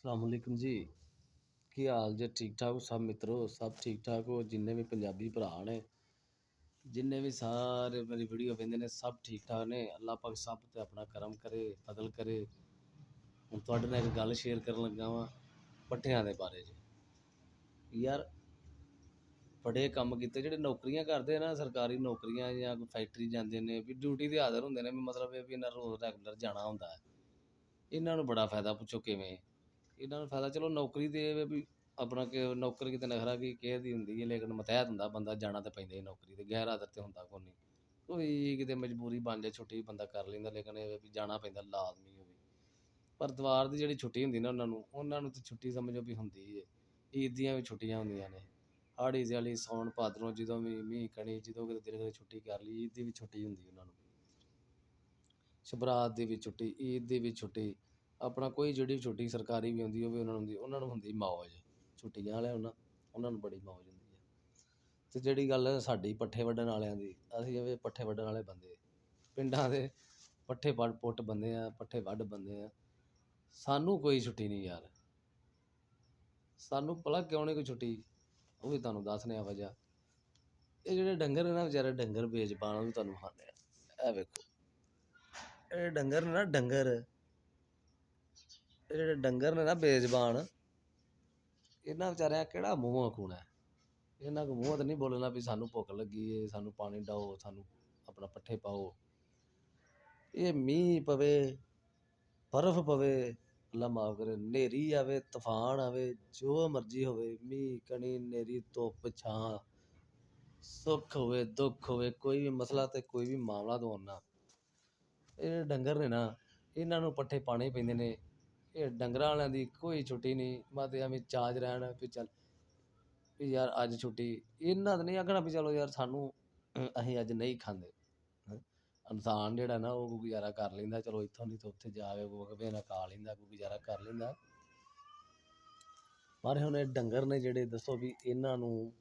ਸਲਾਮੁਅਲੈਕੁਮ ਜੀ। ਕੀ ਹਾਲ ਜੇ? ਠੀਕ ਠਾਕ ਹੋ ਸਭ ਮਿੱਤਰੋ? ਸਭ ਠੀਕ ਠਾਕ ਹੋ? ਜਿੰਨੇ ਵੀ ਪੰਜਾਬੀ ਭਰਾ ਨੇ, ਜਿੰਨੇ ਵੀ ਸਾਰੇ ਮੇਰੀ ਵੀਡੀਓ ਵੇਖਦੇ ਨੇ, ਸਭ ਠੀਕ ਠਾਕ ਨੇ। ਅੱਲਾਹ ਪਾਕ ਸਭ ਤੇ ਆਪਣਾ ਕਰਮ ਕਰੇ, ਫਜ਼ਲ ਕਰੇ। ਹੁਣ ਤੁਹਾਡੇ ਨਾਲ ਇੱਕ ਗੱਲ ਸ਼ੇਅਰ ਕਰਨ ਲੱਗਾ ਵਾਂ ਪੱਠਿਆਂ ਦੇ ਬਾਰੇ 'ਚ। ਯਾਰ ਬੜੇ ਕੰਮ ਕੀਤੇ ਜਿਹੜੇ ਨੌਕਰੀਆਂ ਕਰਦੇ ਆ ਨਾ, ਸਰਕਾਰੀ ਨੌਕਰੀਆਂ ਜਾਂ ਕੋਈ ਫੈਕਟਰੀ ਜਾਂਦੇ ਨੇ, ਵੀ ਡਿਊਟੀ 'ਤੇ ਹਾਜ਼ਰ ਹੁੰਦੇ ਨੇ, ਵੀ ਮਤਲਬ ਇਹ ਵੀ ਇਹਨਾਂ ਰੋਜ਼ ਰੈਗੂਲਰ ਜਾਣਾ ਹੁੰਦਾ ਹੈ। ਇਹਨਾਂ ਨੂੰ ਬੜਾ ਫਾਇਦਾ, ਪੁੱਛੋ ਕਿਵੇਂ? ਇਹਨਾਂ ਨੂੰ ਫਾਇਦਾ ਚਲੋ ਨੌਕਰੀ ਦੇ ਇਹ ਵੀ ਆਪਣਾ ਕਿ ਨੌਕਰੀ ਕਿਤੇ ਨਖਰਾ ਕੀ ਕਿਸੇ ਦੀ ਹੁੰਦੀ ਹੈ, ਲੇਕਿਨ ਮਤਹਿਤ ਹੁੰਦਾ ਬੰਦਾ ਜਾਣਾ ਤਾਂ ਪੈਂਦਾ ਹੀ ਨੌਕਰੀ 'ਤੇ, ਗੈਰ ਹਾਜ਼ਰ ਤਾਂ ਹੁੰਦਾ ਕੋਈ ਨਹੀਂ। ਕੋਈ ਕਿਤੇ ਮਜਬੂਰੀ ਬਣ ਜਾਏ ਛੁੱਟੀ ਬੰਦਾ ਕਰ ਲੈਂਦਾ, ਲੇਕਿਨ ਇਹ ਵੀ ਜਾਣਾ ਪੈਂਦਾ ਲਾਜ਼ਮੀ ਹੋਵੇ। ਪਰ ਦਵਾਰ ਦੀ ਜਿਹੜੀ ਛੁੱਟੀ ਹੁੰਦੀ ਨਾ ਉਹਨਾਂ ਨੂੰ ਤਾਂ ਛੁੱਟੀ ਸਮਝੋ ਵੀ ਹੁੰਦੀ ਹੈ। ਈਦ ਦੀਆਂ ਵੀ ਛੁੱਟੀਆਂ ਹੁੰਦੀਆਂ ਨੇ, ਹਾੜੀ ਦਿਹਾੜੀ ਸਾਉਣ ਭਾਦਰੋਂ, ਜਦੋਂ ਵੀ ਮੀਂਹ ਕਣੀ, ਜਦੋਂ ਕਿਤੇ ਦਿਲ ਕਰੇ ਛੁੱਟੀ ਕਰ ਲਈ। ਈਦ ਦੀ ਵੀ ਛੁੱਟੀ ਹੁੰਦੀ ਉਹਨਾਂ ਨੂੰ, ਸ਼ਬਰਾਤ ਦੀ ਵੀ ਛੁੱਟੀ, ਈਦ ਦੀ ਵੀ ਛੁੱਟੀ, ਆਪਣਾ ਕੋਈ ਜਿਹੜੀ ਛੁੱਟੀ ਸਰਕਾਰੀ ਵੀ ਹੁੰਦੀ ਉਹ ਵੀ ਉਹਨਾਂ ਨੂੰ ਹੁੰਦੀ ਮੌਜ। ਛੁੱਟੀਆਂ ਵਾਲਿਆਂ ਉਹਨਾਂ ਨੂੰ ਬੜੀ ਮੌਜ ਹੁੰਦੀ ਹੈ। ਅਤੇ ਜਿਹੜੀ ਗੱਲ ਸਾਡੀ ਪੱਠੇ ਵੱਢਣ ਵਾਲਿਆਂ ਦੀ, ਅਸੀਂ ਜਿਵੇਂ ਪੱਠੇ ਵੱਢਣ ਵਾਲੇ ਬੰਦੇ ਪਿੰਡਾਂ ਦੇ ਪੱਠੇ ਪੁੱਟ ਬੰਦੇ ਆ, ਪੱਠੇ ਵੱਢ ਬੰਦੇ ਆ, ਸਾਨੂੰ ਕੋਈ ਛੁੱਟੀ ਨਹੀਂ ਯਾਰ। ਸਾਨੂੰ ਭਲਾ ਕਿਉਂ ਨਹੀਂ ਕੋਈ ਛੁੱਟੀ? ਉਹ ਵੀ ਤੁਹਾਨੂੰ ਦੱਸਦੇ ਆ ਵਜ੍ਹਾ। ਇਹ ਜਿਹੜੇ ਡੰਗਰ ਨੇ ਨਾ ਵਿਚਾਰੇ, ਡੰਗਰ ਬੇਜ਼ਬਾਨ, ਉਹ ਵੀ ਤੁਹਾਨੂੰ ਖਾਂਦੇ ਆ। ਇਹ ਵੇਖੋ, ਇਹ ਡੰਗਰ ਨੇ ਨਾ, ਇਹ ਜਿਹੜੇ ਡੰਗਰ ਨੇ ਨਾ ਬੇਜ਼ਬਾਨ, ਇਹਨਾਂ ਵਿਚਾਰਿਆਂ ਕਿਹੜਾ ਮੂੰਹੋਂ ਖੂਣਾ? ਇਹਨਾਂ ਕੋਲ ਮੂੰਹ ਤਾਂ ਨਹੀਂ ਬੋਲਣਾ ਵੀ ਸਾਨੂੰ ਭੁੱਖ ਲੱਗੀ ਏ, ਸਾਨੂੰ ਪਾਣੀ ਡਾਓ, ਸਾਨੂੰ ਆਪਣਾ ਪੱਠੇ ਪਾਓ। ਇਹ ਮੀਂਹ ਪਵੇ, ਬਰਫ਼ ਪਵੇ, ਅੱਲਾ ਮਾਫ਼ ਕਰੇ, ਹਨੇਰੀ ਆਵੇ, ਤੂਫਾਨ ਆਵੇ, ਜੋ ਮਰਜ਼ੀ ਹੋਵੇ, ਮੀਂਹ ਕਣੀ, ਹਨੇਰੀ, ਧੁੱਪ ਛਾਂ, ਸੁੱਖ ਹੋਵੇ, ਦੁੱਖ ਹੋਵੇ, ਕੋਈ ਵੀ ਮਸਲਾ ਅਤੇ ਕੋਈ ਵੀ ਮਾਮਲਾ ਤਾਂ ਹੋਣ ਨਾ, ਇਹ ਡੰਗਰ ਨੇ ਨਾ, ਇਹਨਾਂ ਨੂੰ ਪੱਠੇ ਪਾਉਣੇ ਹੀ ਪੈਂਦੇ ਨੇ। ਇਹ ਡੰਗਰਾਂ ਵਾਲਿਆਂ ਦੀ ਕੋਈ ਛੁੱਟੀ ਨਹੀਂ। ਬਸ ਐਵੇਂ ਚਾਜ ਰਹਿਣ ਵੀ ਚੱਲ ਵੀ ਯਾਰ ਅੱਜ ਛੁੱਟੀ। ਇਹਨਾਂ ਤਾਂ ਨਹੀਂ ਆਖਣਾ ਵੀ ਚਲੋ ਯਾਰ ਸਾਨੂੰ ਅਸੀਂ ਅੱਜ ਨਹੀਂ ਖਾਂਦੇ। ਇਨਸਾਨ ਜਿਹੜਾ ਨਾ ਉਹ ਗੁਜ਼ਾਰਾ ਕਰ ਲੈਂਦਾ, ਚਲੋ ਇੱਥੋਂ ਨਹੀਂ ਤਾਂ ਉੱਥੇ ਜਾ ਕੇ ਕੋਈ ਨਾ ਖਾ ਲੈਂਦਾ, ਕੋਈ ਗੁਜ਼ਾਰਾ ਕਰ ਲੈਂਦਾ। ਪਰ ਹੁਣ ਇਹ ਡੰਗਰ ਨੇ ਜਿਹੜੇ, ਦੱਸੋ ਵੀ ਇਹਨਾਂ ਨੂੰ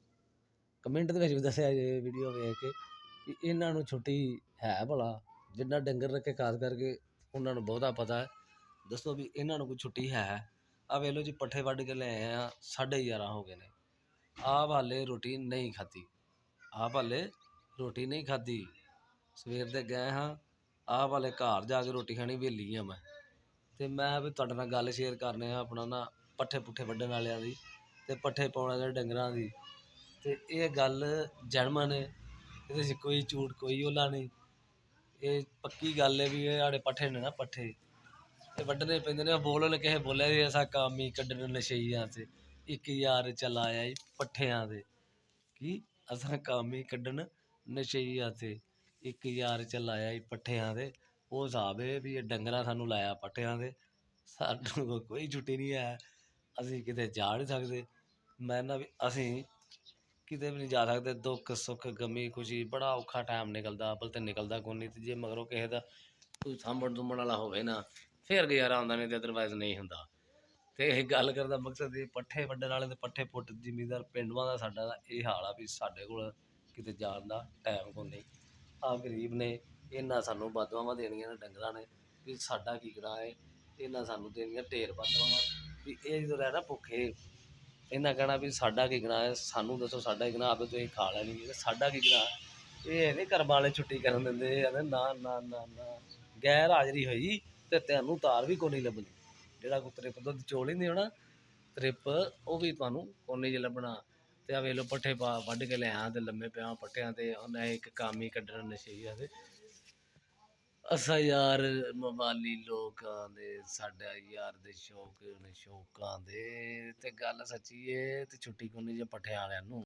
ਕਮੈਂਟ ਦੇ ਵਿੱਚ ਵੀ ਦੱਸਿਆ ਜੇ ਵੀਡੀਓ ਵੇਖ ਕੇ ਕਿ ਇਹਨਾਂ ਨੂੰ ਛੁੱਟੀ ਹੈ ਭਲਾ? ਜਿੰਨਾ ਡੰਗਰ ਰੱਖੇ ਖਾਸ ਕਰਕੇ ਉਹਨਾਂ ਨੂੰ ਬਹੁਤਾ ਪਤਾ ਹੈ। ਦੱਸੋ ਵੀ ਇਹਨਾਂ ਨੂੰ ਕੋਈ ਛੁੱਟੀ ਹੈ? ਆਹ ਵੇਖ ਲਓ ਜੀ, ਪੱਠੇ ਵੱਢ ਕੇ ਲੈ ਆਏ ਆ, 11:30 ਹੋ ਗਏ ਨੇ। ਆਪ ਹਾਲੇ ਰੋਟੀ ਨਹੀਂ ਖਾਧੀ, ਸਵੇਰ ਦੇ ਗਏ ਹਾਂ, ਆਪ ਹਾਲੇ ਘਰ ਜਾ ਕੇ ਰੋਟੀ ਖਾਣੀ, ਵੇਲੀ ਹਾਂ ਮੈਂ। ਅਤੇ ਮੈਂ ਵੀ ਤੁਹਾਡੇ ਨਾਲ ਗੱਲ ਸ਼ੇਅਰ ਕਰਨੇ ਆ ਆਪਣਾ ਨਾ ਪੱਠੇ ਪੁੱਠੇ ਵੱਢਣ ਵਾਲਿਆਂ ਦੀ ਅਤੇ ਪੱਠੇ ਪਾਉਣ ਵਾਲੇ ਡੰਗਰਾਂ ਦੀ। ਅਤੇ ਇਹ ਗੱਲ ਜੈਨੂਅਨ ਹੈ, ਇਹਦੇ 'ਚ ਕੋਈ ਝੂਠ ਕੋਈ ਓਲਾ ਨਹੀਂ। ਇਹ ਪੱਕੀ ਗੱਲ ਹੈ ਵੀ ਇਹ ਸਾਡੇ ਪੱਠੇ ਨੇ ਨਾ, ਪੱਠੇ ਇਹ ਵੱਢਣੇ ਪੈਂਦੇ ਨੇ। ਬੋਲ ਕਿਸੇ ਬੋਲਿਆ ਸੀ, ਐਸਾ ਕੰਮ ਹੀ ਕੱਢਣ ਨਸ਼ਈਆਂ ਤੇ 1000 ਚਲਾਇਆ ਈ ਪੱਠਿਆਂ ਦੇ। ਕੀ ਅਸਾਂ ਕੰਮ ਹੀ ਕੱਢਣ ਨਸ਼ਈਆਂ ਤੇ 1000 ਚਲਾਇਆ ਈ ਪੱਠਿਆਂ ਦੇ। ਉਹ ਹਿਸਾਬ ਹੈ ਵੀ ਇਹ ਡੰਗਰਾਂ ਸਾਨੂੰ ਲਾਇਆ ਪੱਠਿਆਂ ਦੇ। ਸਾਨੂੰ ਕੋਈ ਛੁੱਟੀ ਨਹੀਂ ਹੈ, ਅਸੀਂ ਕਿਤੇ ਜਾ ਨਹੀਂ ਸਕਦੇ। ਮੈਂ ਨਾ ਵੀ ਅਸੀਂ ਕਿਤੇ ਵੀ ਨਹੀਂ ਜਾ ਸਕਦੇ। ਦੁੱਖ ਸੁੱਖ ਗਮੀ ਖੁਸ਼ੀ ਬੜਾ ਔਖਾ ਟਾਈਮ ਨਿਕਲਦਾ, ਅੱਬਲ ਤਾਂ ਨਿਕਲਦਾ ਕੋਈ ਨਹੀਂ। ਅਤੇ ਜੇ ਮਗਰੋਂ ਕਿਸੇ ਦਾ ਕੋਈ ਸਾਂਭਣ ਸੁੰਭਣ ਵਾਲਾ ਹੋਵੇ ਨਾ, ਫਿਰ ਗੁਜ਼ਾਰਾ ਹੁੰਦਾ, ਨਹੀਂ ਤਾਂ ਅਦਰਵਾਈਜ਼ ਨਹੀਂ ਹੁੰਦਾ। ਅਤੇ ਇਹ ਗੱਲ ਕਰਨ ਦਾ ਮਕਸਦ ਇਹ, ਪੱਠੇ ਵੱਢਣ ਵਾਲੇ ਅਤੇ ਪੱਠੇ ਪੁੱਟ ਜ਼ਿਮੀਂਦਾਰ ਪਿੰਡੂਆਂ ਦਾ ਸਾਡਾ ਦਾ ਇਹ ਹਾਲ ਆ ਵੀ ਸਾਡੇ ਕੋਲ ਕਿਤੇ ਜਾਣ ਦਾ ਟਾਈਮ ਕੋਈ ਨਹੀਂ। ਆਹ ਗਰੀਬ ਨੇ, ਇਹਨਾਂ ਸਾਨੂੰ ਬਦਦੁਆਵਾਂ ਦੇਣੀਆਂ ਨੇ ਡੰਗਰਾਂ ਨੇ ਵੀ ਸਾਡਾ ਕੀ ਗੁਨਾਹ ਹੈ। ਇਹਨਾਂ ਸਾਨੂੰ ਦੇਣੀਆਂ ਢੇਰ ਬਦਦੁਆਵਾਂ ਵੀ ਇਹ ਜਦੋਂ ਰਹਿਣਾ ਭੁੱਖੇ, ਇਹਨਾਂ ਕਹਿਣਾ ਵੀ ਸਾਡਾ ਕੀ ਗੁਨਾਹ ਹੈ, ਸਾਨੂੰ ਦੱਸੋ ਸਾਡਾ ਕੀ ਗੁਨਾਹ, ਆਪੇ ਤੁਸੀਂ ਖਾ ਲੈਣੀ, ਸਾਡਾ ਕੀ ਗੁਨਾਹ। ਇਹ ਨਹੀਂ ਕਰਮਾਂ ਵਾਲੇ ਛੁੱਟੀ ਕਰਨ ਦਿੰਦੇ। ਕਹਿੰਦੇ ਨਾ ਨਾ ਨਾ ਨਾ, ਗੈਰ ਹਾਜ਼ਰੀ ਹੋਈ ਅਤੇ ਤੈਨੂੰ ਤਾਰ ਵੀ ਕੋਈ ਨਹੀਂ ਲੱਭਣੀ। ਜਿਹੜਾ ਕੋਈ ਤ੍ਰਿਪ ਦੁੱਧ ਚੋ ਲੈਂਦੇ ਹੋ ਨਾ, ਤ੍ਰਿਪ, ਉਹ ਵੀ ਤੁਹਾਨੂੰ ਕੋਨੇ 'ਚ ਲੱਭਣਾ। ਅਤੇ ਆਹ ਵੇਖ ਲਓ ਪੱਠੇ ਵੱਢ ਕੇ ਲਿਆਇਆ ਅਤੇ ਲੰਮੇ ਪਿਆ ਪੱਠਿਆਂ 'ਤੇ। ਉਹਨੇ ਇੱਕ ਕੰਮ ਹੀ ਕੱਢਣਾ ਨਸ਼ਈਆ ਦੇ। ਅਸਾਂ ਯਾਰ ਮਵਾਲੀ ਲੋਕਾਂ ਦੇ, ਸਾਡਾ ਯਾਰ ਦੇ ਸ਼ੌਕ ਨੇ ਸ਼ੌਕਾਂ ਦੇ। ਅਤੇ ਗੱਲ ਸੱਚੀ ਹੈ, ਅਤੇ ਛੁੱਟੀ ਕੋਈ ਨਹੀਂ ਜੇ ਪੱਠਿਆਂ ਵਾਲਿਆਂ ਨੂੰ।